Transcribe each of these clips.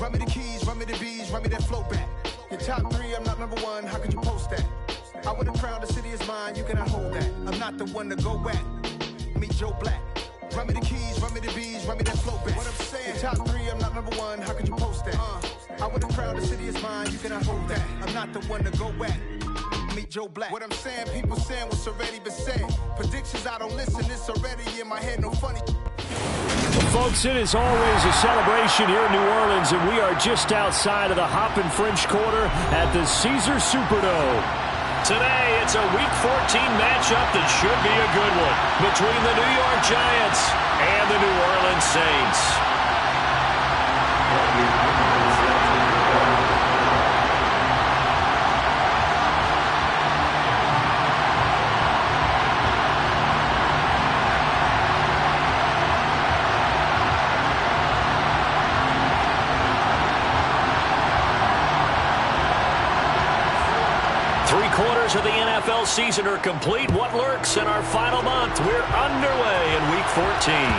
Run me the keys, run me the bees, run me that flow back. Your top 3, I'm not number 1, how could you post that? I would have crowned the city is mine, you cannot hold that. I'm not the one to go at. Meet Joe Black. Run me the keys, run me the bees, run me that flow back. What I'm saying, your top 3, I'm not number 1, how could you post that? I would have crowned the city is mine, you cannot hold that. I'm not the one to go at. Meet Joe Black. What I'm saying, people saying what's already been said. Predictions, I don't listen, it's already in my head, no funny. Well, folks, it is always a celebration here in New Orleans, and we are just outside of the Hoppin' French Quarter at the Caesars Superdome. Today, it's a Week 14 matchup that should be a good one between the New York Giants and the New Orleans Saints. 3/4 of the NFL season are complete. What lurks in our final month? We're underway in Week 14.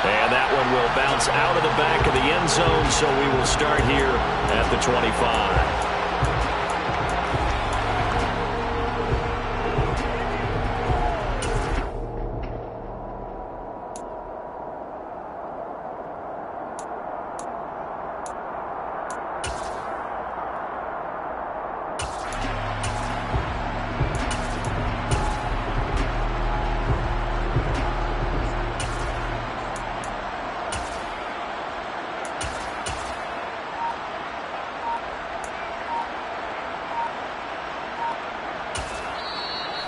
And that one will bounce out of the back of the end zone, so we will start here at the 25.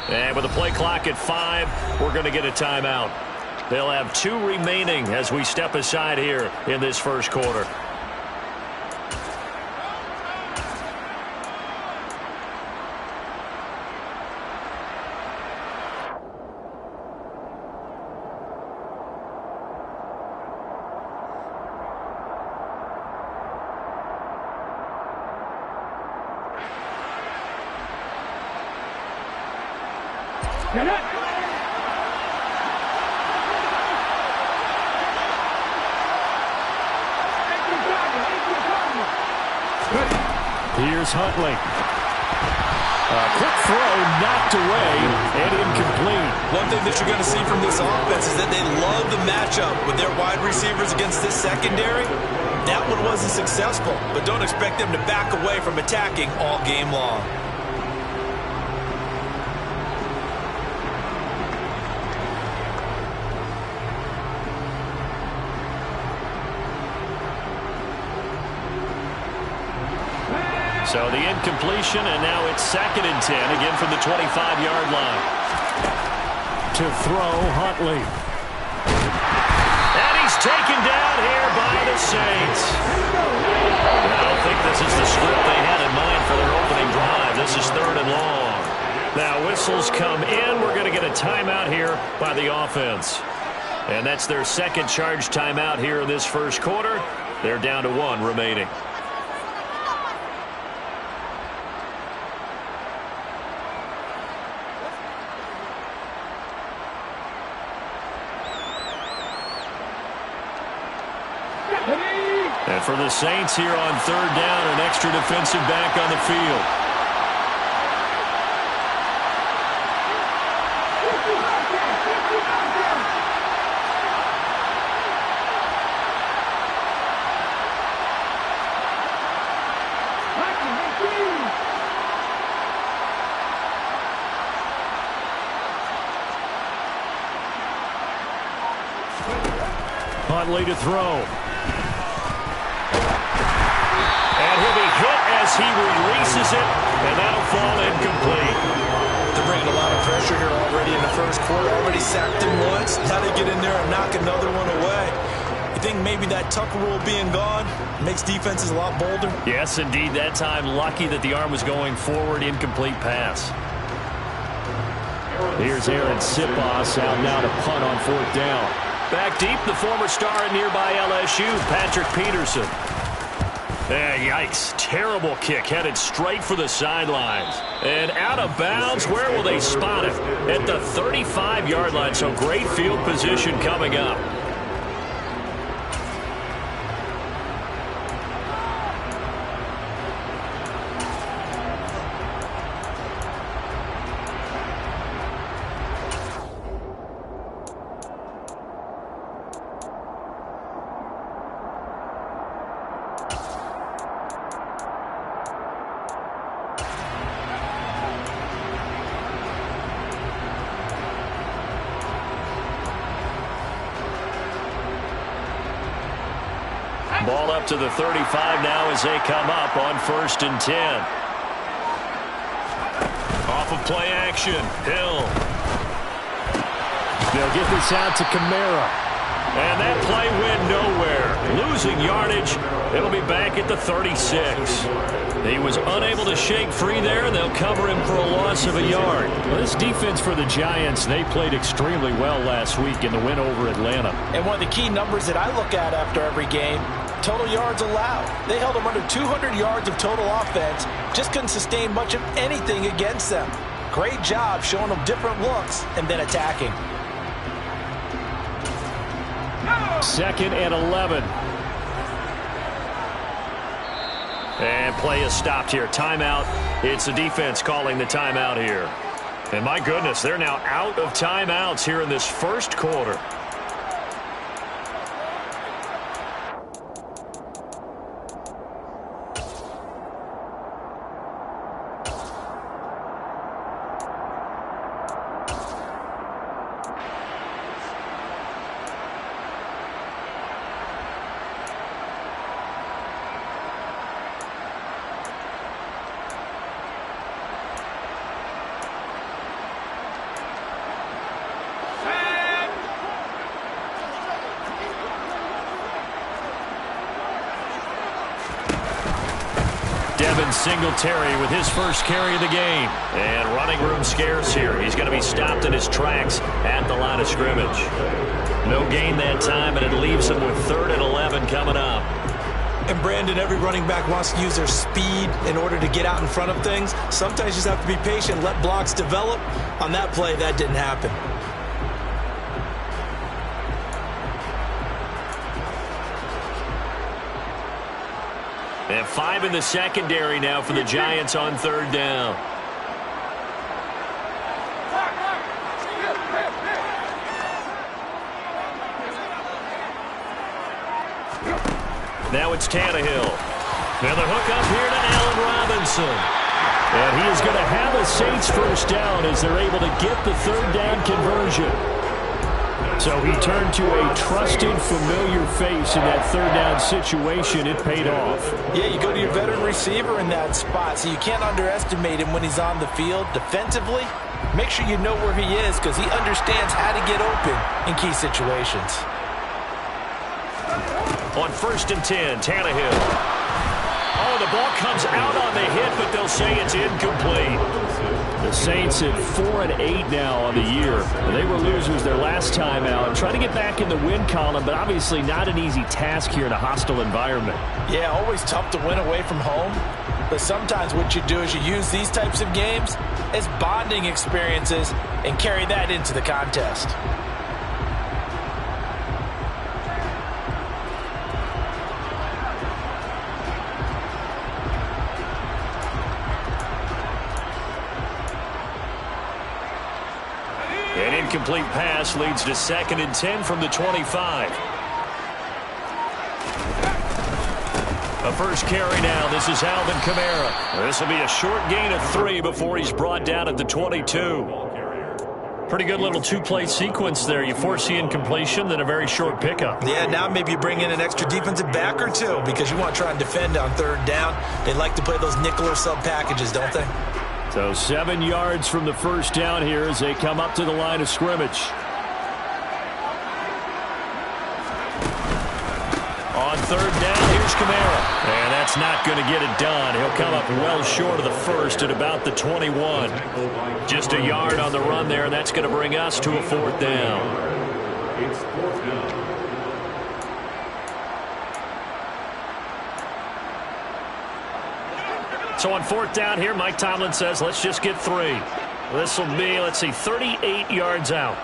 And with the play clock at 5, we're going to get a timeout. They'll have 2 remaining as we step aside here in this first quarter. Here's Huntley. A quick throw knocked away and incomplete. One thing that you're going to see from this offense is that they love the matchup with their wide receivers against this secondary. That one wasn't successful, but don't expect them to back away from attacking all game long. So the incompletion, and now it's 2nd and 10, again from the 25-yard line. To throw, Huntley. And he's taken down here by the Saints. I don't think this is the script they had in mind for their opening drive. This is 3rd and long. Now whistles come in. We're going to get a timeout here by the offense. And that's their 2nd charge timeout here in this first quarter. They're down to 1 remaining. And for the Saints here on 3rd down, an extra defensive back on the field. Huntley to throw. And he'll be hit as he releases it, and that'll fall incomplete. They're bringing a lot of pressure here already in the first quarter. Already sacked him once. Now they get in there and knock another one away. You think maybe that Tucker rule being gone makes defenses a lot bolder? Yes, indeed. That time, lucky that the arm was going forward. Incomplete pass. Here's Aaron Sipos out now to punt on 4th down. Back deep, the former star at nearby LSU, Patrick Peterson. Yikes. Terrible kick headed straight for the sidelines. And out of bounds. Where will they spot it? At the 35-yard line. So great field position coming up. Ball up to the 35 now as they come up on 1st and 10. Off of play action. Hill. They'll get this out to Kamara. And that play went nowhere. Losing yardage. It'll be back at the 36. He was unable to shake free there. They'll cover him for a loss of a yard. Well, this defense for the Giants, they played extremely well last week in the win over Atlanta. And one of the key numbers that I look at after every game, total yards allowed. They held them under 200 yards of total offense. Just couldn't sustain much of anything against them. Great job showing them different looks and then attacking. 2nd and 11. And play is stopped here. Timeout. It's the defense calling the timeout here. And my goodness, they're now out of timeouts here in this first quarter. Singletary with his first carry of the game. And running room scarce here. He's going to be stopped in his tracks at the line of scrimmage. No gain that time, and it leaves him with 3rd and 11 coming up. And Brandon, every running back wants to use their speed in order to get out in front of things. Sometimes you just have to be patient, let blocks develop. On that play, that didn't happen. And 5 in the secondary now for the Giants on 3rd down. Now it's Tannehill. Now the hook up here to Allen Robinson. And he is going to have a Saints first down as they're able to get the 3rd down conversion. So he turned to a trusted, familiar face in that 3rd down situation. It paid off. Yeah, you go to your veteran receiver in that spot, so you can't underestimate him when he's on the field defensively. Make sure you know where he is because he understands how to get open in key situations. On 1st and 10, Tannehill. Oh, the ball comes out on the hit, but they'll say it's incomplete. The Saints at 4 and 8 now on the year. They were losers their last time out. Trying to get back in the win column, but obviously not an easy task here in a hostile environment. Yeah, always tough to win away from home. But sometimes what you do is you use these types of games as bonding experiences and carry that into the contest. An incomplete pass leads to 2nd and 10 from the 25. A first carry now. This is Alvin Kamara. This will be a short gain of 3 before he's brought down at the 22. Pretty good little 2-play sequence there. You force the incompletion, then a very short pickup. Yeah, now maybe you bring in an extra defensive back or 2 because you want to try and defend on 3rd down. They like to play those nickel or sub packages, don't they? So 7 yards from the first down here as they come up to the line of scrimmage. On 3rd down, here's Kamara. And that's not going to get it done. He'll come up well short of the first at about the 21. Just a yard on the run there, and that's going to bring us to a 4th down. It's 4th down. So on 4th down here, Mike Tomlin says, let's just get 3. This will be, let's see, 38 yards out.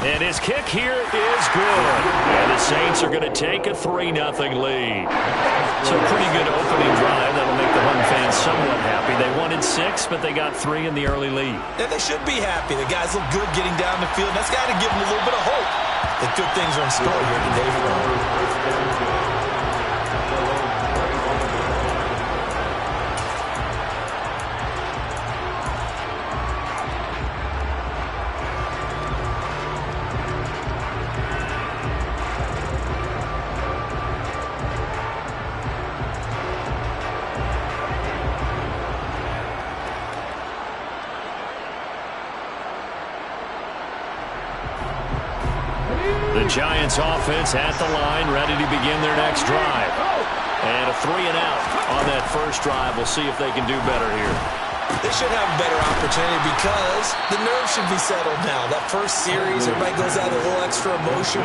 And his kick here is good. And the Saints are going to take a 3-0 lead. So pretty good opening drive. That'll make the home fans somewhat happy. They wanted 6, but they got 3 in the early lead. And they should be happy. The guys look good getting down the field. That's got to give them a little bit of hope that good things are in store here today for them. The Giants offense at the line, ready to begin their next drive. And a 3-and-out on that first drive. We'll see if they can do better here. They should have a better opportunity because the nerves should be settled now. That first series, everybody goes out with a little extra emotion.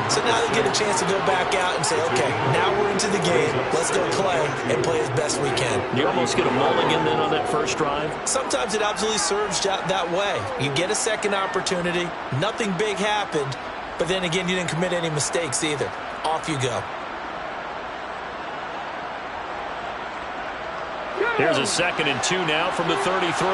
So now they get a chance to go back out and say, okay, now we're into the game. Let's go play and play as best we can. You almost get a mulligan then on that first drive? Sometimes it absolutely serves that way. You get a second opportunity. Nothing big happened. But then again, you didn't commit any mistakes either. Off you go. Here's a 2nd and 2 now from the 33.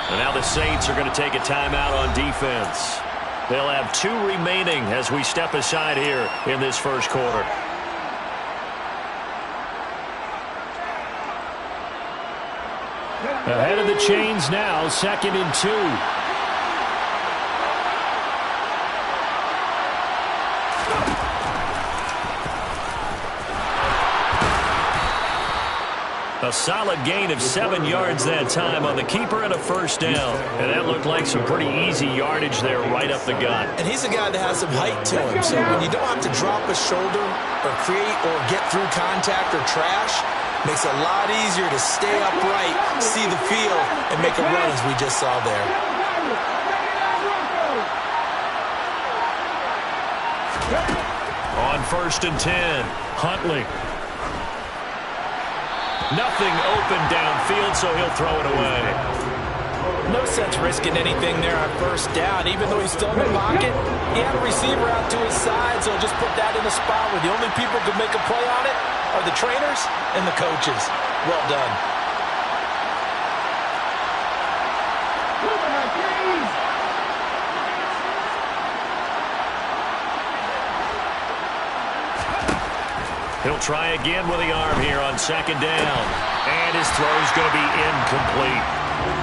And now the Saints are going to take a timeout on defense. They'll have 2 remaining as we step aside here in this first quarter. Ahead of the chains now, 2nd and 2. A solid gain of 7 yards that time on the keeper and a first down. And that looked like some pretty easy yardage there right up the gut. And he's a guy that has some height to him. So when you don't have to drop a shoulder or create or get through contact or trash, makes it a lot easier to stay upright, see the field, and make a run as we just saw there. On 1st and 10, Huntley. Nothing open downfield, so he'll throw it away. No sense risking anything there on first down. Even though he's still in the pocket, he had a receiver out to his side, so just put that in a spot where the only people who can make a play on it are the trainers and the coaches. Well done. He'll try again with the arm here on 2nd down. And his throw's going to be incomplete.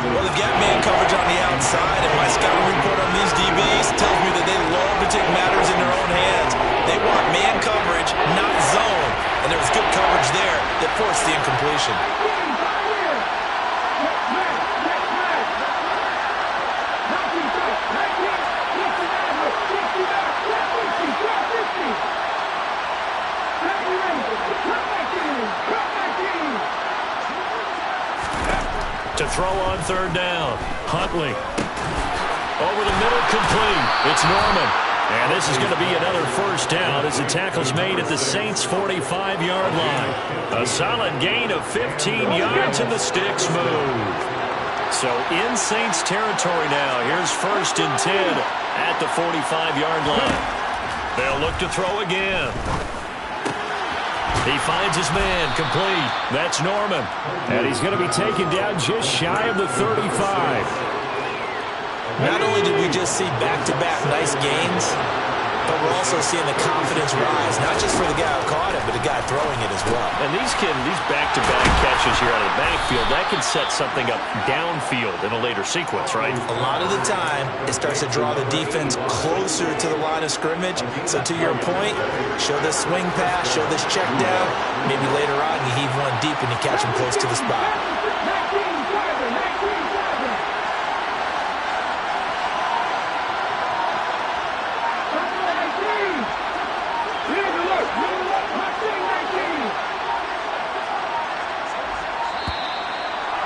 Well, they've got man coverage on the outside, and my scouting report on these DBs tells me that they love to take matters in their own hands. They want man coverage, not zone. And there was good coverage there that forced the incompletion. To throw on 3rd down, Huntley. Over the middle, complete. It's Norman. And this is going to be another first down as the tackle's made at the Saints' 45-yard line. A solid gain of 15 yards and the sticks move. So in Saints territory now. Here's 1st and 10 at the 45-yard line. They'll look to throw again. He finds his man, complete. That's Norman. And he's going to be taken down just shy of the 35. Not only did we just see back-to-back nice gains, but we're also seeing the confidence rise, not just for the guy who caught it, but the guy throwing it as well. And these back-to-back catches here out of the backfield, that can set something up downfield in a later sequence, right? A lot of the time, it starts to draw the defense closer to the line of scrimmage. So to your point, show this swing pass, show this check down. Maybe later on you heave one deep and you catch him close to the spot.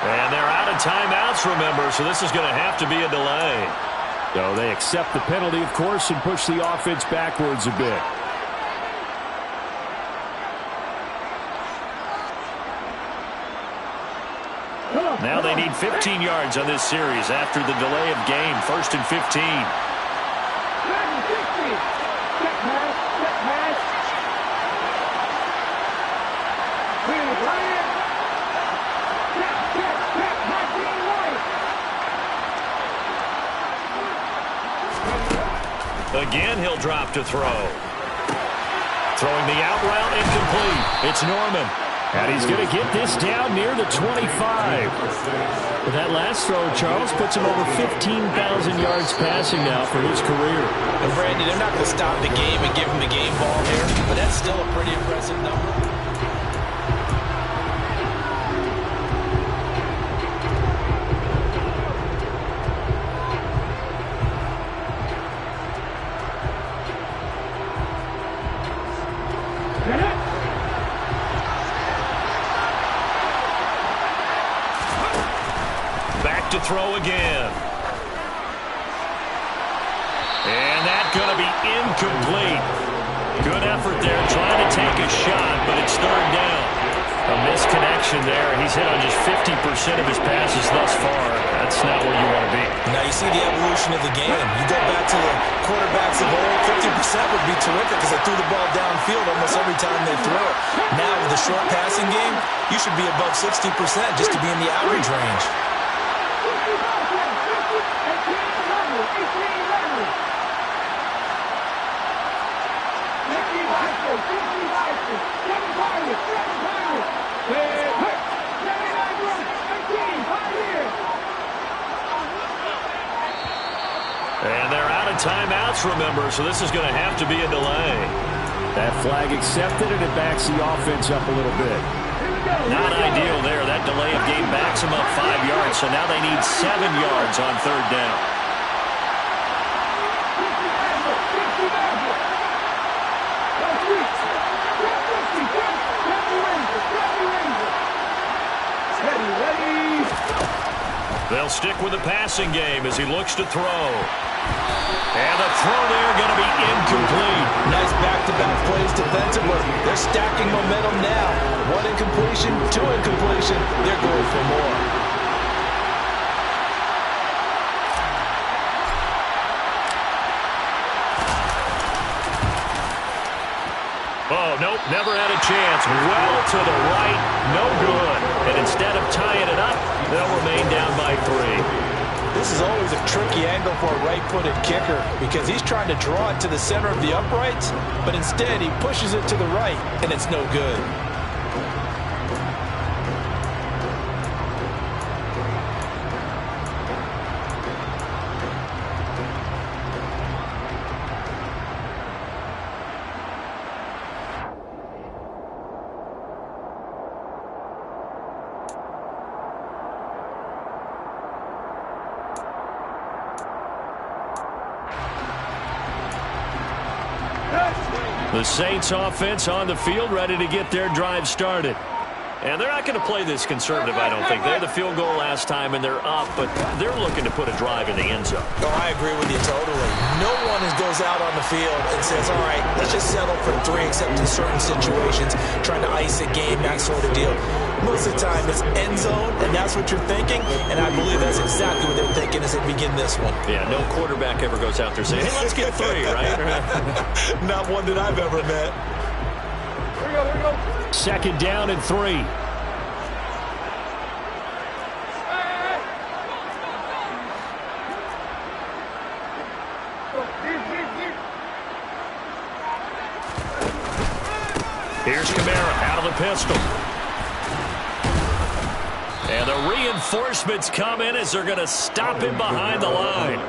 And they're out of timeouts, remember, so this is going to have to be a delay. So they accept the penalty, of course, and push the offense backwards a bit. Now they need 15 yards on this series after the delay of game. 1st and 15. Again, he'll drop to throw. Throwing the out route, incomplete. It's Norman. And he's going to get this down near the 25. With that last throw, Charles puts him over 15,000 yards passing now for his career. And Brandon, they're not going to stop the game and give him the game ball here, but that's still a pretty impressive number. To throw again. And that's going to be incomplete. Good effort there trying to take a shot, but it's third down. A misconnection there. He's hit on just 50% of his passes thus far. That's not where you want to be. Now you see the evolution of the game. You go back to the quarterbacks of old, 50% would be terrific because they threw the ball downfield almost every time they threw it. Now with the short passing game, you should be above 60% just to be in the average range. And they're out of timeouts, remember, so this is going to have to be a delay. That flag accepted, and it backs the offense up a little bit. Not ideal there. That delay of game backs them up 5 yards, so now they need 7 yards on third down. They'll stick with the passing game as he looks to throw. And the throw there going to be incomplete. Nice back-to-back plays defensively. They're stacking momentum now. 1 incompletion, 2 incompletion. They're going for more. Oh, nope, never had a chance. Well to the right, no good. And instead of tying it up, they'll remain down by 3. This is always a tricky angle for a right-footed kicker because he's trying to draw it to the center of the uprights, but instead he pushes it to the right, and it's no good. The Saints offense on the field, ready to get their drive started. And they're not going to play this conservative, I don't think. They had the field goal last time, and they're up, but they're looking to put a drive in the end zone. Oh, I agree with you totally. No one goes out on the field and says, all right, let's just settle for 3, except in certain situations, trying to ice a game, that sort of deal. Most of the time, it's end zone, and that's what you're thinking, and I believe that's exactly what they're thinking as they begin this one. Yeah, no quarterback ever goes out there saying, hey, let's get 3, right? Not one that I've ever met. Here we go. Second down and 3. Here's Kamara out of the pistol. And the reinforcements come in as they're going to stop him behind the line.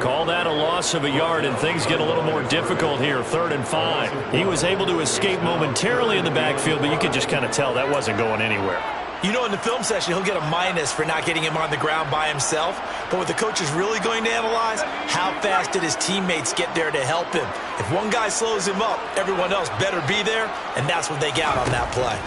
Call that a loss of a yard, and things get a little more difficult here, 3rd and 5. He was able to escape momentarily in the backfield, but you could just kind of tell that wasn't going anywhere. You know, in the film session, he'll get a minus for not getting him on the ground by himself. But what the coach is really going to analyze, how fast did his teammates get there to help him? If one guy slows him up, everyone else better be there, and that's what they got on that play.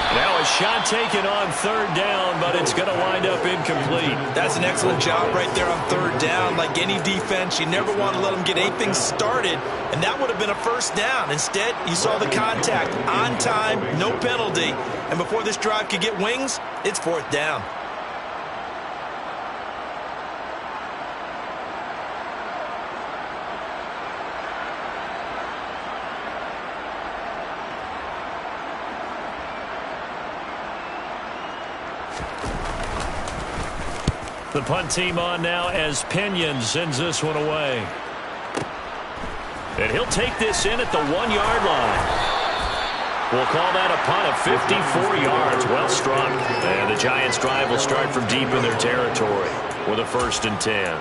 Now a shot taken on 3rd down, but it's going to wind up incomplete. That's an excellent job right there on 3rd down. Like any defense, you never want to let them get anything started, and that would have been a 1st down. Instead, you saw the contact on time, no penalty, and before this drive could get wings, it's 4th down. The punt team on now as Pinion sends this one away. And he'll take this in at the 1-yard line. We'll call that a punt of 54 yards. Well struck. And the Giants' drive will start from deep in their territory with a 1st and 10.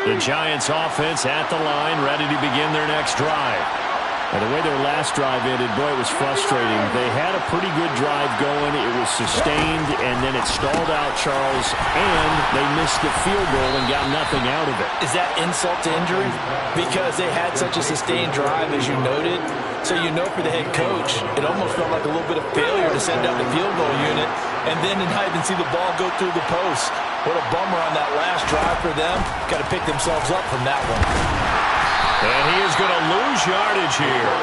The Giants offense at the line, ready to begin their next drive. And the way their last drive ended, boy, it was frustrating. They had a pretty good drive going. It was sustained, and then it stalled out, Charles, and they missed the field goal and got nothing out of it. Is that insult to injury? Because they had such a sustained drive, as you noted. So you know for the head coach, it almost felt like a little bit of failure to send out the field goal unit and then to not even see the ball go through the post. What a bummer on that last drive for them. Got to pick themselves up from that one. And he is going to lose yardage here.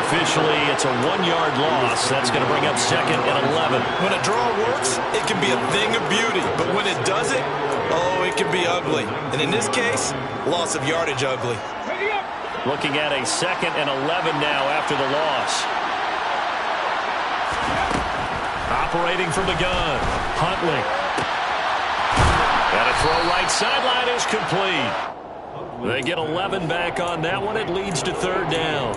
Officially, it's a 1-yard loss. That's going to bring up 2nd and 11. When a draw works, it can be a thing of beauty. But when it doesn't, oh, it can be ugly. And in this case, loss of yardage ugly. Looking at a 2nd and 11 now after the loss. Operating from the gun, Huntley. And a throw right sideline is complete. They get 11 back on that one. It leads to 3rd down.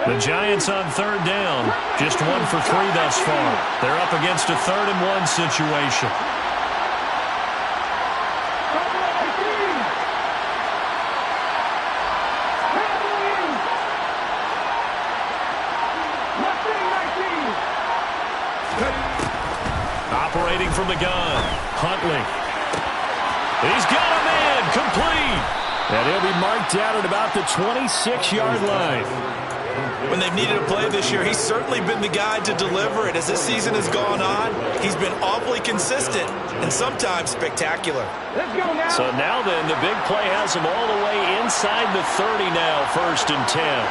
The Giants on 3rd down. Just 1 for 3 thus far. They're up against a 3rd and 1 situation. Operating from the gun, Huntley. He's got a man, complete. And he'll be marked down at about the 26-yard line. When they've needed a play this year, he's certainly been the guy to deliver it. As this season has gone on, he's been awfully consistent and sometimes spectacular. Let's go now. So now then, the big play has him all the way inside the 30 now, 1st and 10.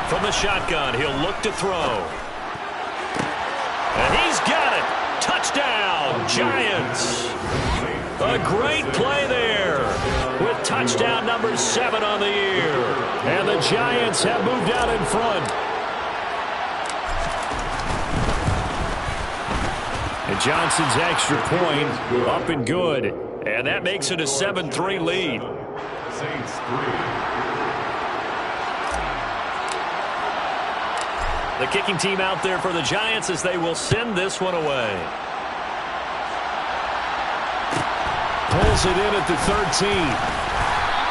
From the shotgun, he'll look to throw. And he's got it. Touchdown, Giants. A great play there with touchdown number 7 on the year. And the Giants have moved out in front. And Johnson's extra point up and good. And that makes it a 7-3 lead. Saints 3. The kicking team out there for the Giants as they will send this one away. Pulls it in at the 13.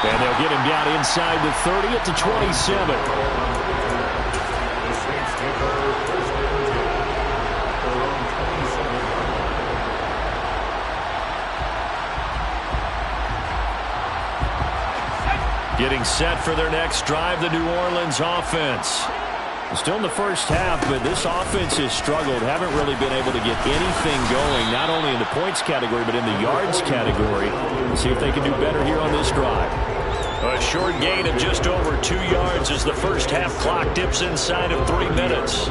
And they'll get him down inside the 30 at the 27. Getting set for their next drive, the New Orleans offense. Still in the first half, but this offense has struggled. Haven't really been able to get anything going, not only in the points category, but in the yards category. Let's see if they can do better here on this drive. A short gain of just over 2 yards as the first half clock dips inside of 3 minutes.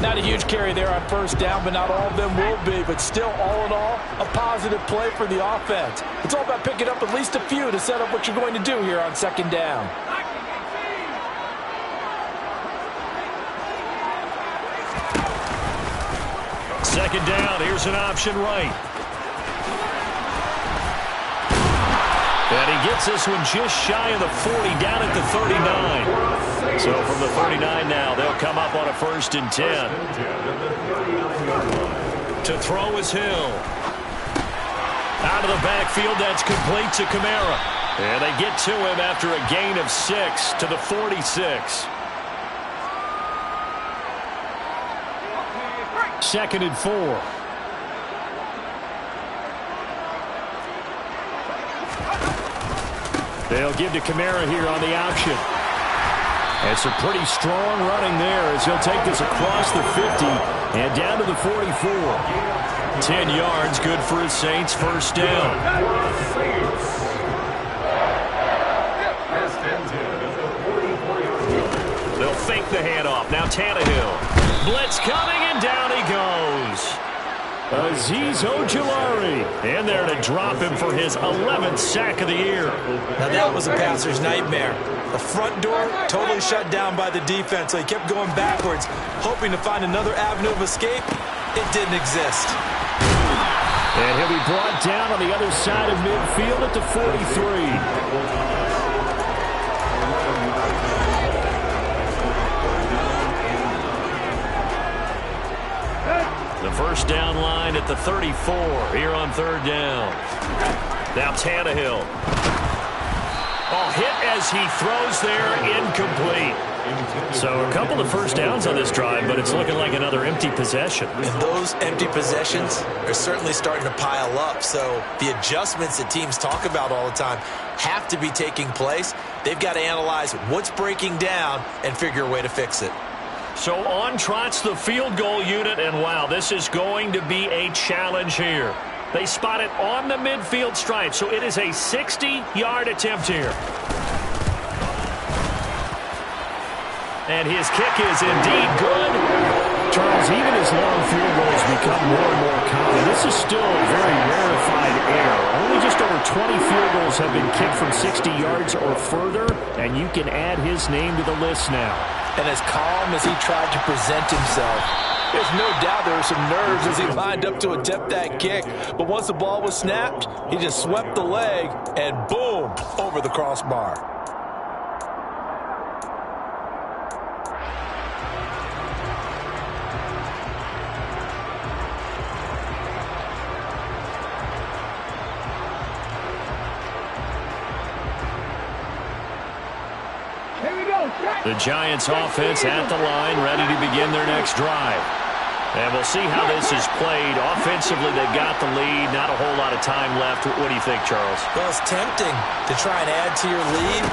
Not a huge carry there on 1st down, but not all of them will be. But still, all in all, a positive play for the offense. It's all about picking up at least a few to set up what you're going to do here on 2nd down. Second down, here's an option right. And he gets this one just shy of the 40, down at the 39. So from the 39 now, they'll come up on a 1st and 10. To throw is Hill. Out of the backfield, that's complete to Kamara. And they get to him after a gain of 6 to the 46. 2nd and 4. They'll give to Kamara here on the option. And some pretty strong running there as he'll take this across the 50. And down to the 44. 10 yards, good for the Saints, first down. They'll fake the handoff. Now Tannehill. Blitz coming, and down he goes. Azeez Ojulari in there to drop him for his 11th sack of the year. Now that was a passer's nightmare. The front door totally shut down by the defense, so he kept going backwards, hoping to find another avenue of escape. It didn't exist. And he'll be brought down on the other side of midfield at the 43. The first down line at the 34 here on third down. Now Tannehill. Oh, hit as he throws there, incomplete. So a couple of first downs on this drive, but it's looking like another empty possession. And those empty possessions are certainly starting to pile up. So the adjustments that teams talk about all the time have to be taking place. They've got to analyze what's breaking down and figure a way to fix it. So on trots the field goal unit, and wow, this is going to be a challenge here. They spot it on the midfield stripe, so it is a 60-yard attempt here. And his kick is indeed good. Charles, even as long field goals become more and more common, this is still a very rarefied error. Only just over 20 field goals have been kicked from 60 yards or further, and you can add his name to the list now. And as calm as he tried to present himself, there's no doubt there were some nerves as he lined up to attempt that kick. But once the ball was snapped, he just swept the leg and boom, over the crossbar. The Giants offense at the line, ready to begin their next drive. And we'll see how this is played. Offensively, they got the lead. Not a whole lot of time left. What do you think, Charles? Well, it's tempting to try and add to your lead,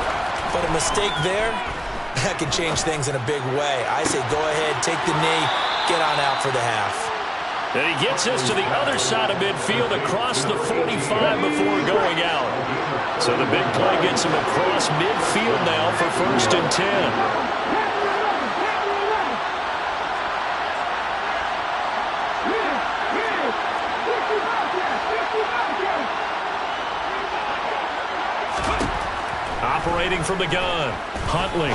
but a mistake there, that can change things in a big way. I say go ahead, take the knee, get on out for the half. And he gets us to the other side of midfield across the 45 before going out. So the big play gets him across midfield now for first and 10. Operating from the gun, Huntley.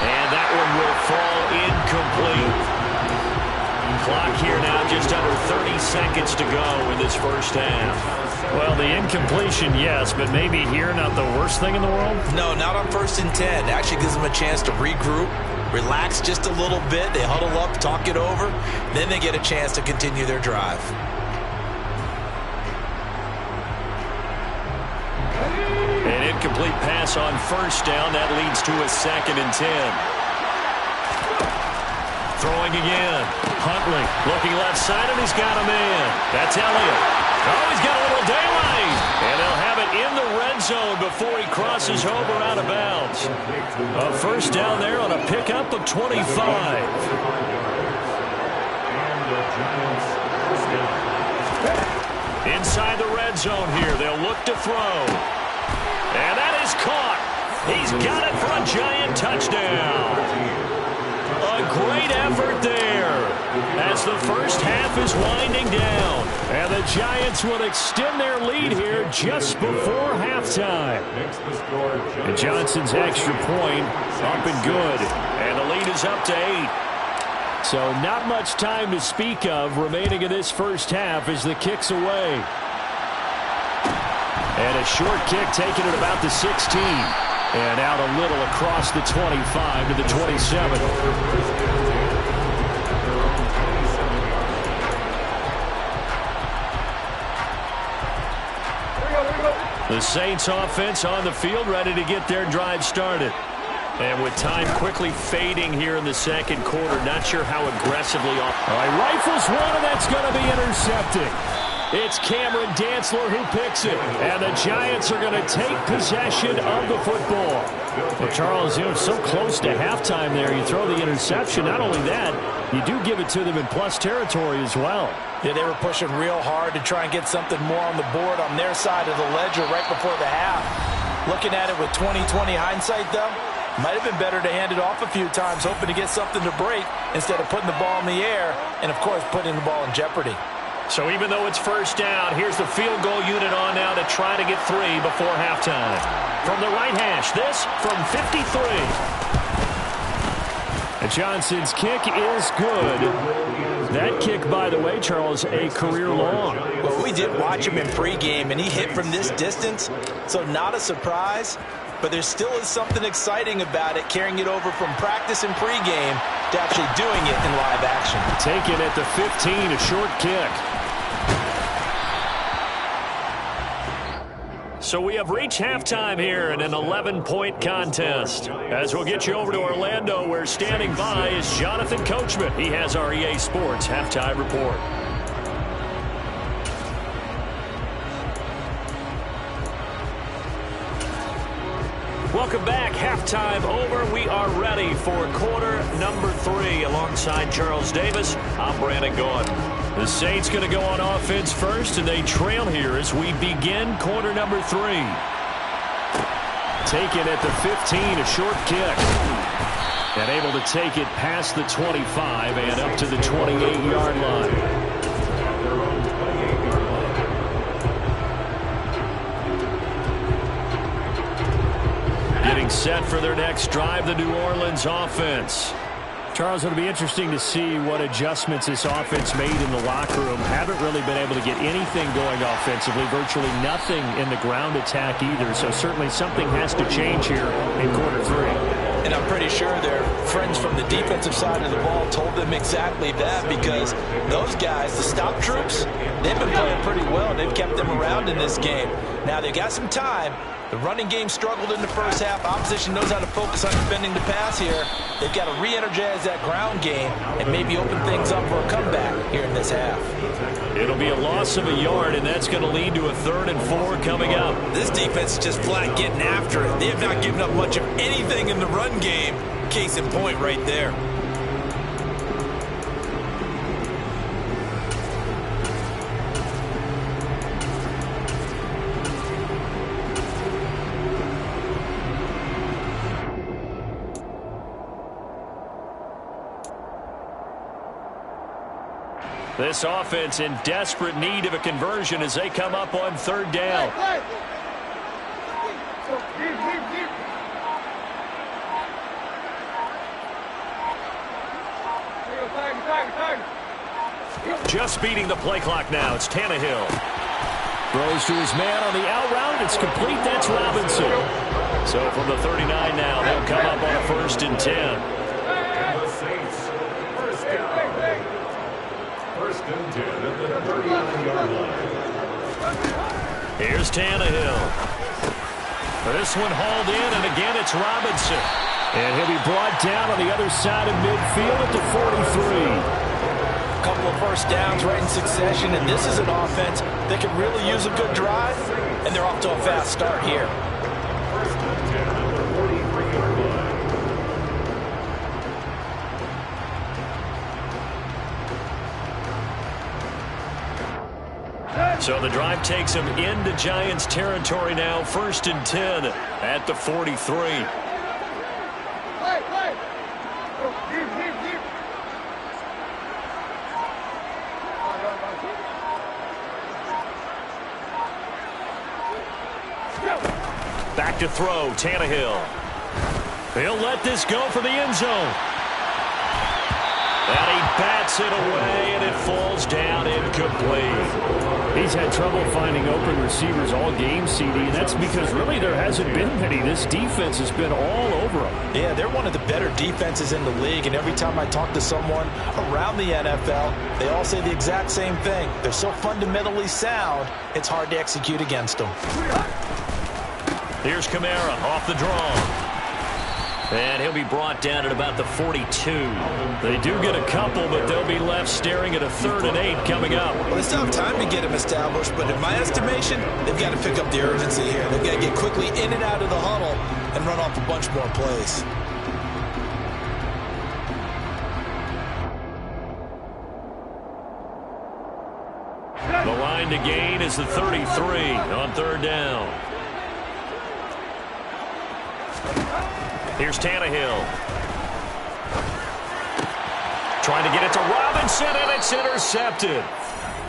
And that one will fall incomplete. Clock here now, just under 30 seconds to go in this first half. Well, the incompletion, yes, but maybe here not the worst thing in the world? No, not on first and 10. Actually gives them a chance to regroup, relax just a little bit. They huddle up, talk it over. Then they get a chance to continue their drive. An incomplete pass on first down. That leads to a second and 10. Throwing again. Huntley looking left side, and he's got a man. That's Elliott. Oh, he's got a little daylight. And they'll have it in the red zone before he crosses over out of bounds. A first down there on a pickup of 25. Inside the red zone here. They'll look to throw. And that is caught. He's got it for a Giant touchdown. A great effort there as the first half is winding down. And the Giants will extend their lead here just before halftime. And Johnson's extra point up and good. And the lead is up to 8. So not much time to speak of remaining in this first half as the kick's away. And a short kick taken at about the 16. And out a little across the 25 to the 27. The Saints offense on the field ready to get their drive started. And with time quickly fading here in the second quarter, not sure how aggressively off. All right, rifles one, and that's going to be intercepted. It's Cameron Dantzler who picks it. And the Giants are going to take possession of the football. Well, Charles, so close to halftime there. You throw the interception. Not only that, you do give it to them in plus territory as well. Yeah, they were pushing real hard to try and get something more on the board on their side of the ledger right before the half. Looking at it with 20/20 hindsight, though, might have been better to hand it off a few times, hoping to get something to break instead of putting the ball in the air and, of course, putting the ball in jeopardy. So even though it's first down, here's the field goal unit on now to try to get 3 before halftime. From the right hash, this from 53. And Johnson's kick is good. That kick, by the way, Charles, a career long. Well, we did watch him in pregame, and he hit from this distance, so not a surprise. But there still is something exciting about it, carrying it over from practice and pregame to actually doing it in live action. Taken at the 15, a short kick. So we have reached halftime here in an 11-point contest. As we'll get you over to Orlando, where standing by is Jonathan Coachman. He has our EA Sports halftime report. Welcome back. Halftime over. We are ready for quarter number 3. Alongside Charles Davis, I'm Brandon Gaudin. The Saints going to go on offense first, and they trail here as we begin quarter number 3. Taken at the 15, a short kick. And able to take it past the 25 and up to the 28-yard line. Getting set for their next drive, the New Orleans offense. Charles, it'll be interesting to see what adjustments this offense made in the locker room. Haven't really been able to get anything going offensively, virtually nothing in the ground attack either. So certainly something has to change here in quarter 3. And I'm pretty sure their friends from the defensive side of the ball told them exactly that, because those guys, the stop troops, they've been playing pretty well. They've kept them around in this game. Now they've got some time. The running game struggled in the first half. Opposition knows how to focus on defending the pass here. They've got to re-energize that ground game and maybe open things up for a comeback here in this half. It'll be a loss of a yard, and that's going to lead to a 3rd and 4 coming up. This defense is just flat getting after it. They have not given up much of anything in the run game. Case in point right there. This offense in desperate need of a conversion as they come up on 3rd down. Just beating the play clock now. It's Tannehill. Throws to his man on the out route. It's complete. That's Robinson. So from the 39 now, they'll come up on a 1st and 10. Here's Tannehill. This one hauled in, and again it's Robinson. And he'll be brought down on the other side of midfield at the 43. A couple of first downs right in succession, and this is an offense that could really use a good drive, and they're off to a fast start here. So the drive takes them into Giants territory now. 1st and 10 at the 43. Back to throw, Tannehill. He'll let this go for the end zone. And he bats it away, and it falls down incomplete. He's had trouble finding open receivers all game, CD, and that's because really there hasn't been many. This defense has been all over them. Yeah, they're one of the better defenses in the league, and every time I talk to someone around the NFL, they all say the exact same thing. They're so fundamentally sound, it's hard to execute against them. Here's Kamara off the draw. And he'll be brought down at about the 42. They do get a couple, but they'll be left staring at a 3rd and 8 coming up. Well, they still have time to get him established, but in my estimation, they've got to pick up the urgency here. They've got to get quickly in and out of the huddle and run off a bunch more plays. The line to gain is the 33 on 3rd down. Here's Tannehill. Trying to get it to Robinson, and it's intercepted.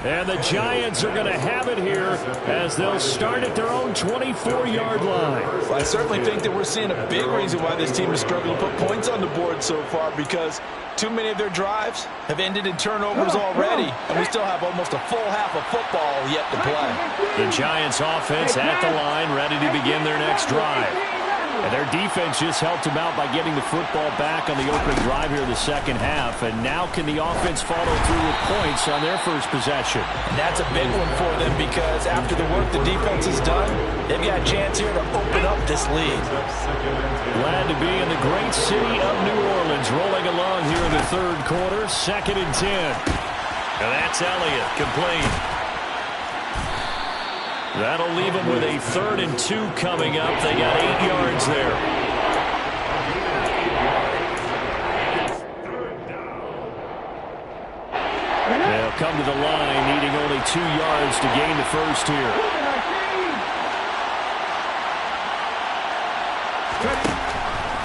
And the Giants are going to have it here as they'll start at their own 24-yard line. Well, I certainly think that we're seeing a big reason why this team is struggling to put points on the board so far, because too many of their drives have ended in turnovers already, and we still have almost a full half of football yet to play. The Giants offense at the line, ready to begin their next drive. And their defense just helped them out by getting the football back on the opening drive here in the second half. And now can the offense follow through with points on their first possession? And that's a big one for them, because after the work the defense has done, they've got a chance here to open up this lead. Glad to be in the great city of New Orleans, rolling along here in the 3rd quarter, 2nd and 10. And that's Elliott, complete. That'll leave them with a 3rd and 2 coming up. They got 8 yards there. They'll come to the line, needing only 2 yards to gain the first here.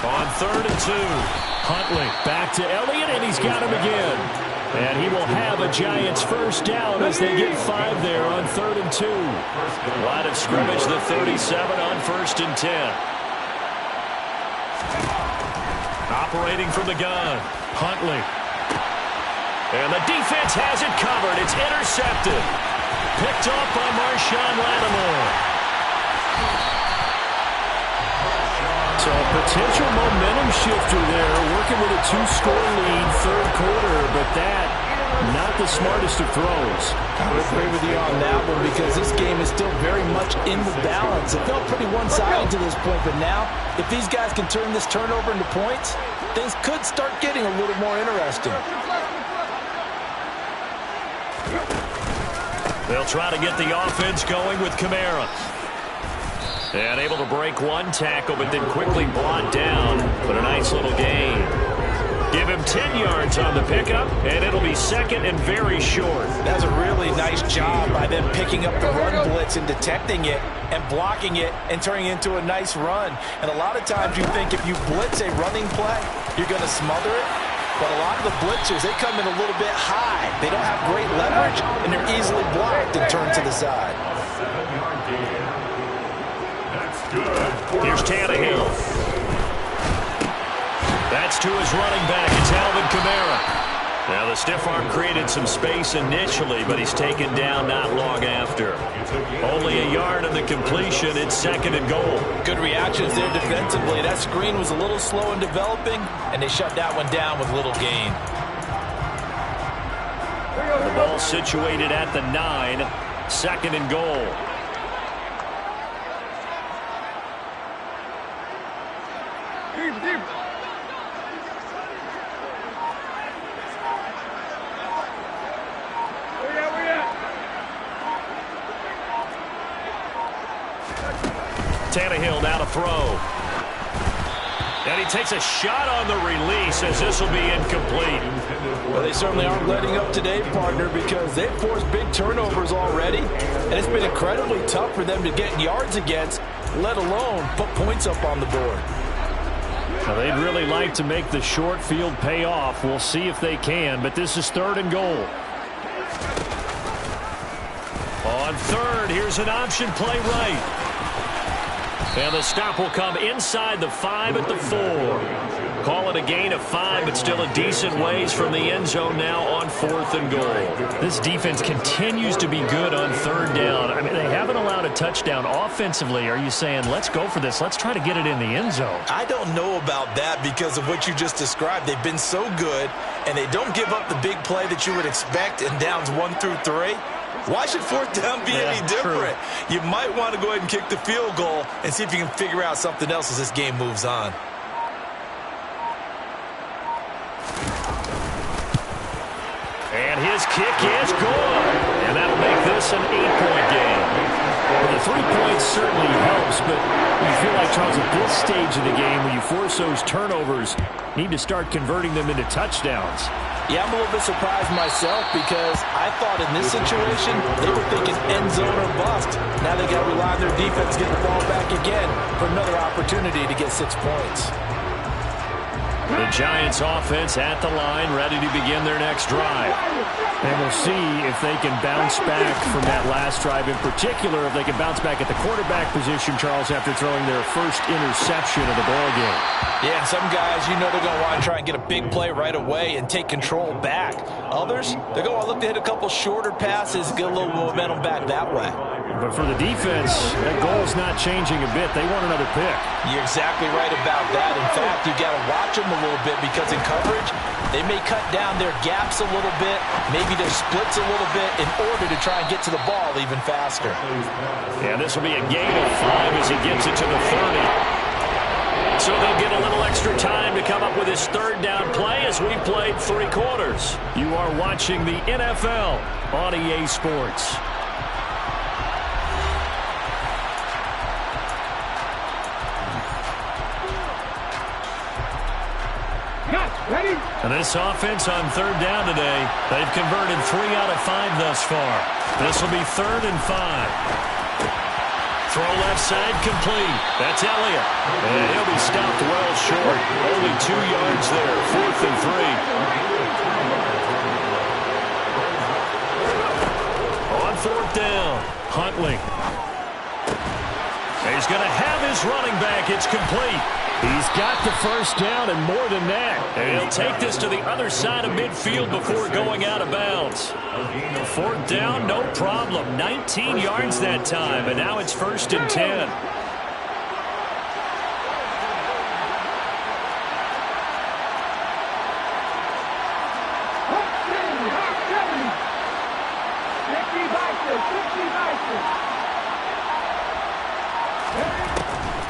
On 3rd and 2. Huntley back to Elliott, and he's got him again. And he will have a Giants first down as they get 5 there on 3rd and 2. Line of scrimmage, the 37 on 1st and 10. Operating from the gun, Huntley. And the defense has it covered. It's intercepted. Picked off by Marshawn Lattimore. So a potential momentum shifter there, working with a 2-score lead, 3rd quarter, but that, not the smartest of throws. I would agree with you on that one, because this game is still very much in the balance. It felt pretty one-sided to this point, but now, if these guys can turn this turnover into points, things could start getting a little more interesting. They'll try to get the offense going with Kamara. And able to break one tackle, but then quickly brought down. But a nice little gain. Give him 10 yards on the pickup, and it'll be 2nd and very short. That's a really nice job by them picking up the run blitz and detecting it and blocking it and turning it into a nice run. And a lot of times you think if you blitz a running play, you're going to smother it. But a lot of the blitzers, they come in a little bit high. They don't have great leverage, and they're easily blocked and turned to the side. Here's Tannehill. That's to his running back. It's Alvin Kamara. Now the stiff arm created some space initially, but he's taken down not long after. Only a yard on the completion. It's 2nd and goal. Good reactions there defensively. That screen was a little slow in developing, and they shut that one down with little gain. The ball situated at the 9. 2nd and goal. Tannehill now to throw. And he takes a shot on the release as this will be incomplete. Well, they certainly aren't letting up today, partner, because they've forced big turnovers already, and it's been incredibly tough for them to get yards against, let alone put points up on the board. Well, they'd really like to make the short field pay off. We'll see if they can, but this is 3rd and goal. On 3rd, here's an option play right. And the stop will come inside the 5 at the 4. Call it a gain of 5, but still a decent ways from the end zone now on 4th and goal. This defense continues to be good on 3rd down. I mean, they haven't allowed a touchdown offensively. Are you saying, let's go for this, let's try to get it in the end zone? I don't know about that because of what you just described. They've been so good, and they don't give up the big play that you would expect in downs 1 through 3. Why should 4th down be any different? True. You might want to go ahead and kick the field goal and see if you can figure out something else as this game moves on. And his kick is good. And that'll make this an 8-point game. Well, the 3 points certainly helps, but you feel like, Charles, at this stage of the game, when you force those turnovers, need to start converting them into touchdowns. Yeah, I'm a little bit surprised myself because I thought in this situation they were thinking end zone or bust. Now they got to rely on their defense to get the ball back again for another opportunity to get 6 points. The Giants offense at the line, ready to begin their next drive. And we'll see if they can bounce back from that last drive. In particular, if they can bounce back at the quarterback position, Charles, after throwing their first interception of the ball game. Yeah, and some guys, you know they're going to want to try and get a big play right away and take control back. Others, they're going to look to hit a couple shorter passes, get a little momentum back that way. But for the defense, that goal's not changing a bit. They want another pick. You're exactly right about that. In fact, you got to watch them a little bit because in coverage, they may cut down their gaps a little bit, maybe their splits a little bit in order to try and get to the ball even faster. Yeah, this will be a gain of 5 as he gets it to the 30. So they'll get a little extra time to come up with his third down play as we've played 3 quarters. You are watching the NFL on EA Sports. And this offense on third down today, they've converted 3 out of 5 thus far. This will be 3rd and 5. Throw left side complete. That's Elliott. And he'll be stopped well short. Only 2 yards there. 4th and 3. On 4th down, Huntley. He's going to have his running back. It's complete. He's got the first down and more than that. And he'll take this to the other side of midfield before going out of bounds. 4th down, no problem. 19 yards that time, and now it's 1st and 10.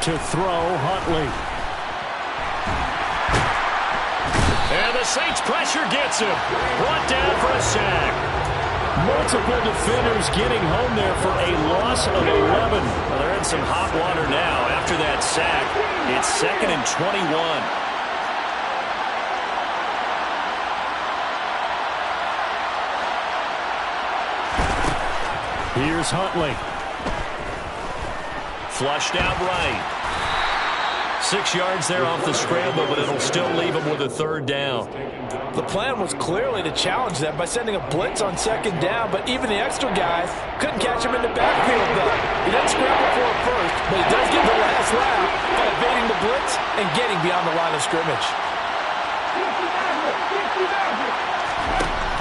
To throw, Huntley. And the Saints pressure gets him. Brought down for a sack. Multiple defenders getting home there for a loss of 11. Well, they're in some hot water now after that sack. It's 2nd and 21. Here's Huntley. Flushed out right. 6 yards there off the scramble, but it'll still leave him with a 3rd down. The plan was clearly to challenge them by sending a blitz on 2nd down, but even the extra guys couldn't catch him in the backfield, though. He doesn't scramble for it first, but he does get the last laugh by evading the blitz and getting beyond the line of scrimmage.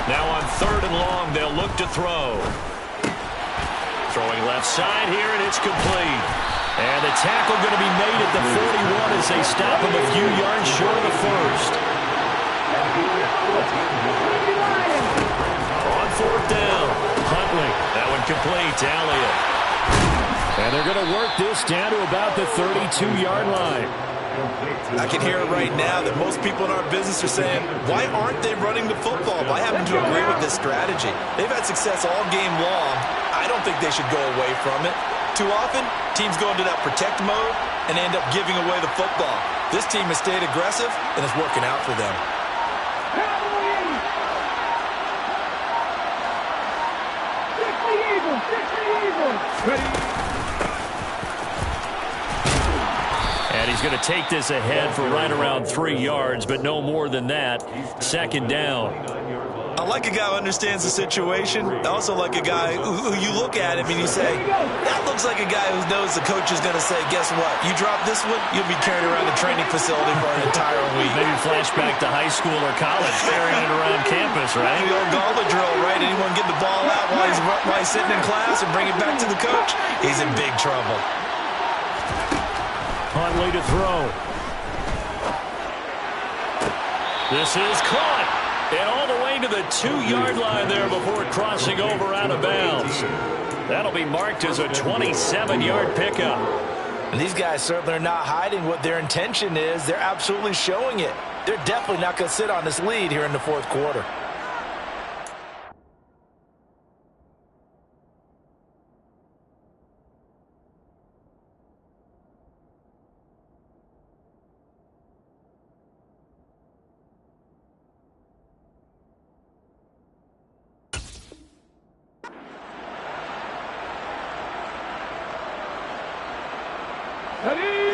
Now on 3rd and long, they'll look to throw. Throwing left side here, and it's complete. And the tackle going to be made at the 41 as they stop him a few yards short of the first. On 4th down, Huntley. That one complete to Elliott. And they're going to work this down to about the 32-yard line. I can hear it right now that most people in our business are saying, why aren't they running the football? I happen to agree with this strategy. They've had success all game long. I don't think they should go away from it. Too often, teams go into that protect mode and end up giving away the football. This team has stayed aggressive, and it's working out for them. And he's going to take this ahead for right around 3 yards, but no more than that. 2nd down. I like a guy who understands the situation. I also like a guy who you look at him and you say, that looks like a guy who knows the coach is going to say, guess what? You drop this one, you'll be carried around the training facility for an entire week. Maybe flashback to high school or college, carrying it around campus, right? The old gauntlet drill, right? Anyone get the ball out while he's sitting in class and bring it back to the coach? He's in big trouble. Huntley to throw. This is caught. And all the way to the 2-yard line there before crossing over out of bounds. That'll be marked as a 27-yard pickup. And these guys certainly are not hiding what their intention is. They're absolutely showing it. They're definitely not going to sit on this lead here in the fourth quarter.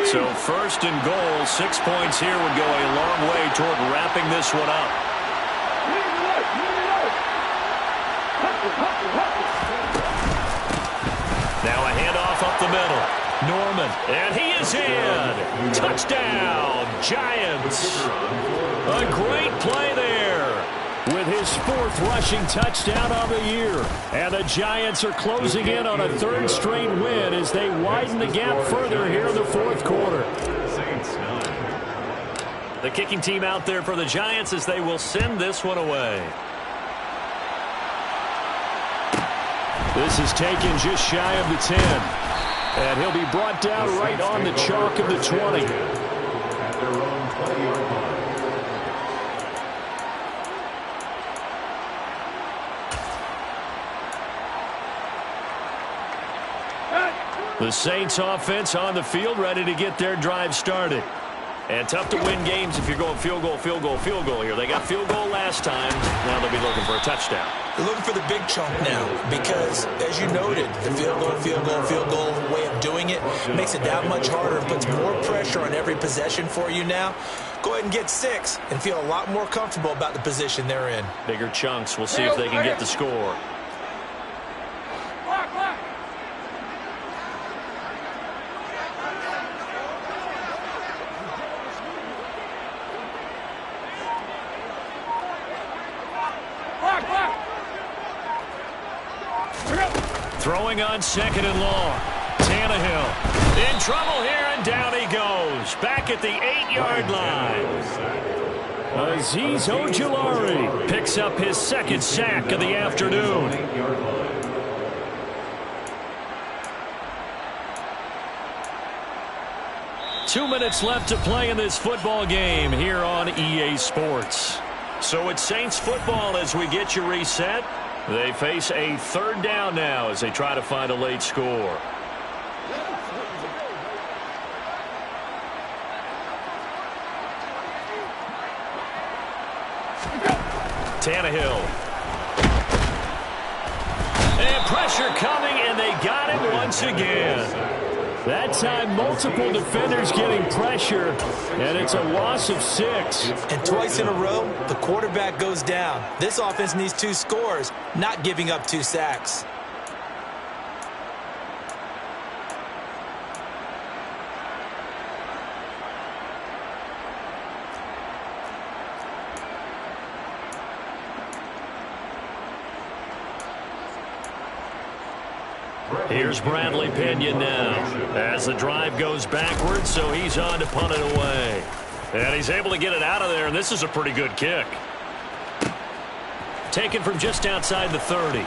So first and goal, 6 points here would go a long way toward wrapping this one up. Now a handoff up the middle. Norman, and he is in. Touchdown, Giants. A great play there with his 4th rushing touchdown of the year. And the Giants are closing in on a 3rd straight win as they widen the gap further here in the fourth quarter. The kicking team out there for the Giants as they will send this one away. This is taken just shy of the 10. And he'll be brought down right on the chalk of the 20. The Saints offense on the field, ready to get their drive started. And tough to win games if you're going field goal, field goal, field goal here. They got field goal last time. Now they'll be looking for a touchdown. They're looking for the big chunk now because, as you noted, the field goal, field goal, field goal way of doing it makes it that much harder and puts more pressure on every possession for you now. Go ahead and get 6 and feel a lot more comfortable about the position they're in. Bigger chunks. We'll see if they can get the score. Throwing on 2nd and long. Tannehill in trouble here, and down he goes. Back at the 8-yard line. Azeez Ojulari Picks up his 2nd sack of the afternoon. Two minutes left to play in this football game here on EA Sports. So it's Saints football as we get you reset. They face a 3rd down now as they try to find a late score. Tannehill. And pressure coming, and they got him once again. That time, multiple defenders getting pressure, and it's a loss of 6. And twice in a row, the quarterback goes down. This offense needs 2 scores, not giving up 2 sacks. Here's Bradley Pinion now as the drive goes backwards, so he's on to punt it away. And he's able to get it out of there, and this is a pretty good kick. Taken from just outside the 30.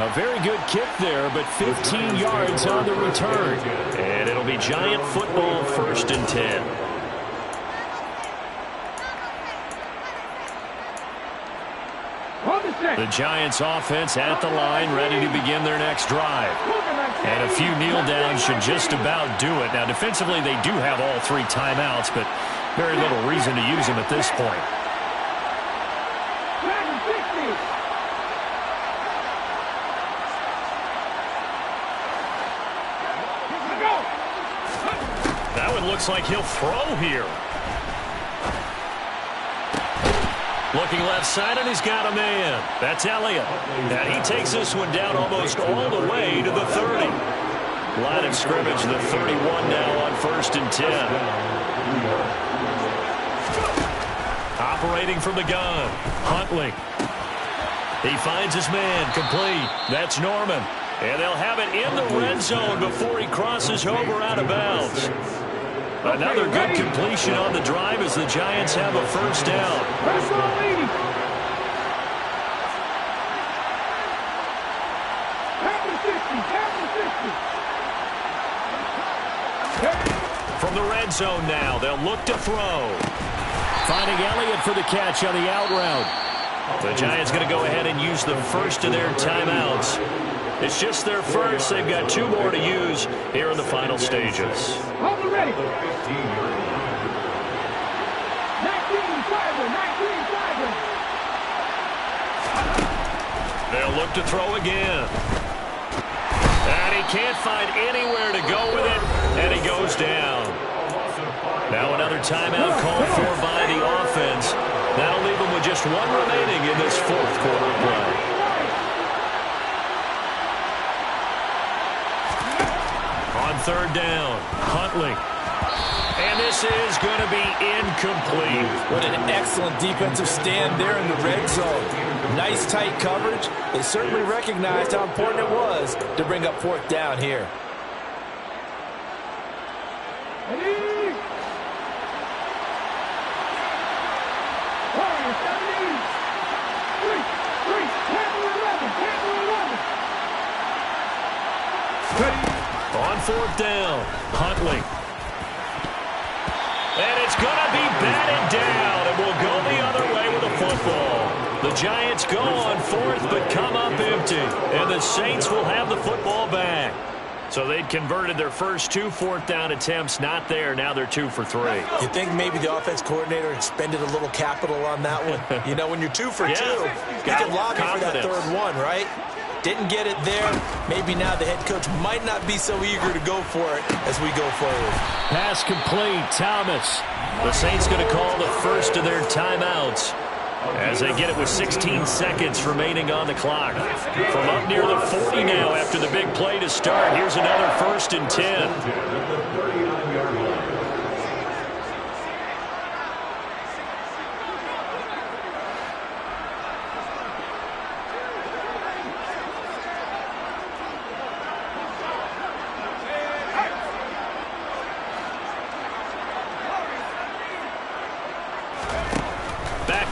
A very good kick there, but 15 yards on the return. And it'll be Giant football, 1st and 10. The Giants offense at the line, ready to begin their next drive. And a few kneel downs should just about do it. Now, defensively, they do have all 3 timeouts, but very little reason to use them at this point. That one looks like he'll throw here. Looking left side, and he's got a man. That's Elliott. And he takes this one down almost all the way to the 30. Line of scrimmage, the 31 now on 1st and 10. Operating from the gun, Huntley. He finds his man, complete. That's Norman. And they'll have it in the red zone before he crosses over out of bounds. Another good completion on the drive as the Giants have a 1st down. From the red red zone now. They'll look to throw. Finding Elliott for the catch on the out route. The Giants going to go ahead and use the first of their timeouts. It's just their first. They've got 2 more to use here in the final stages. Hold it ready. 19, They'll look to throw again. And he can't find anywhere to go with it, and he goes down. Now another timeout called for by the offense. That'll leave them with just 1 remaining in this 4th quarter of play. On 3rd down, Huntley. And this is going to be incomplete. What an excellent defensive stand there in the red zone. Nice tight coverage. They certainly recognized how important it was to bring up 4th down here. On 4th down, Huntley. And it's going to be batted down, and we'll go the other way with the football. The Giants go on 4th, but come up empty. And the Saints will have the football back. So they'd converted their first 2 4th down attempts. Not there. Now they're 2 for 3. You think maybe the offense coordinator expended a little capital on that one? You know, when you're 2 for 2, you can lobby for that 3rd one, right? Didn't get it there. Maybe now the head coach might not be so eager to go for it as we go forward. Pass complete, Thomas. The Saints going to call the first of their timeouts as they get it with 16 seconds remaining on the clock. From up near the 40 now after the big play to start, here's another 1st and 10.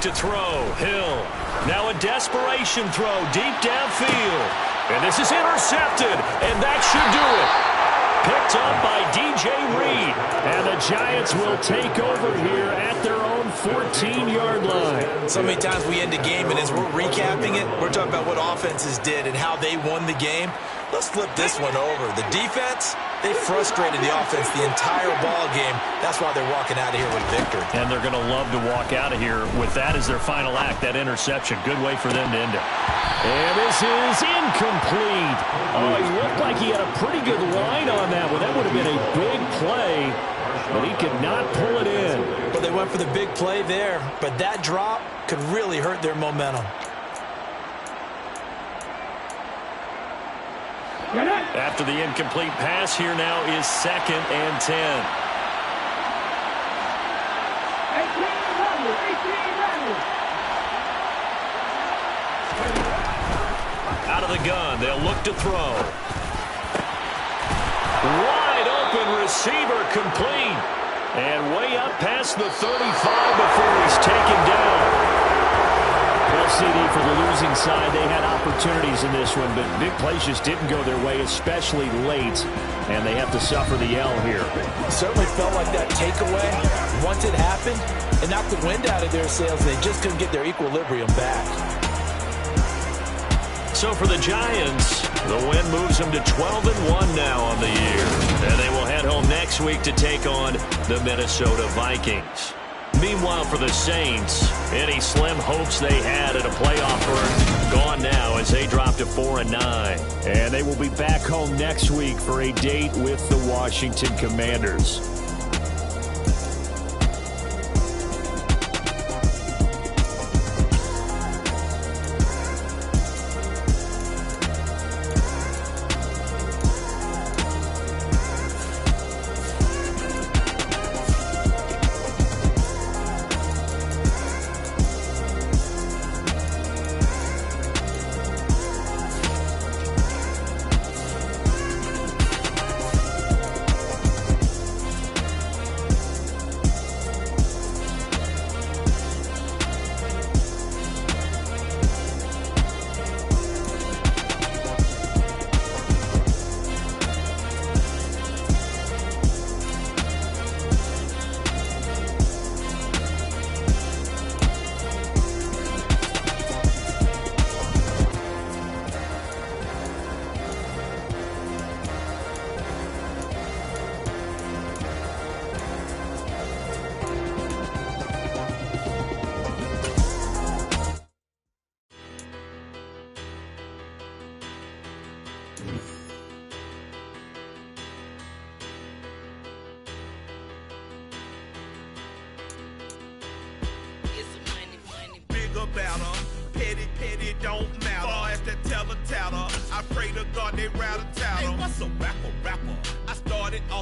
To throw, Hill. Now a desperation throw deep downfield. And this is intercepted, and that should do it. Picked up by DJ Reed. And the Giants will take over here at their own 14-yard line. So many times we end a game, and as we're recapping it, we're talking about what offenses did and how they won the game. Let's flip this one over. The defense, they frustrated the offense the entire ball game. That's why they're walking out of here with victory. And they're going to love to walk out of here with that as their final act, that interception. Good way for them to end it. And this is incomplete. Oh, he looked like he had a pretty good line on that one. That would have been a big play, but he could not pull it in. Well, they went for the big play there, but that drop could really hurt their momentum. After the incomplete pass, here now is 2nd and 10. Out of the gun, they'll look to throw. Wide open receiver complete. And way up past the 35 before he's taken down. Well, CD, for the losing side, they had opportunities in this one, but big plays just didn't go their way, especially late, and they have to suffer the L here. It certainly felt like that takeaway, once it happened, it knocked the wind out of their sails. They just couldn't get their equilibrium back. So for the Giants, the win moves them to 12-1 now on the year, and they will head home next week to take on the Minnesota Vikings. Meanwhile, for the Saints, any slim hopes they had at a playoff berth gone now as they drop to 4-9. And they will be back home next week for a date with the Washington Commanders. don't matter. Far as that teller tatter, I pray to God they rattle tattle. Hey, what's a rapper? I started off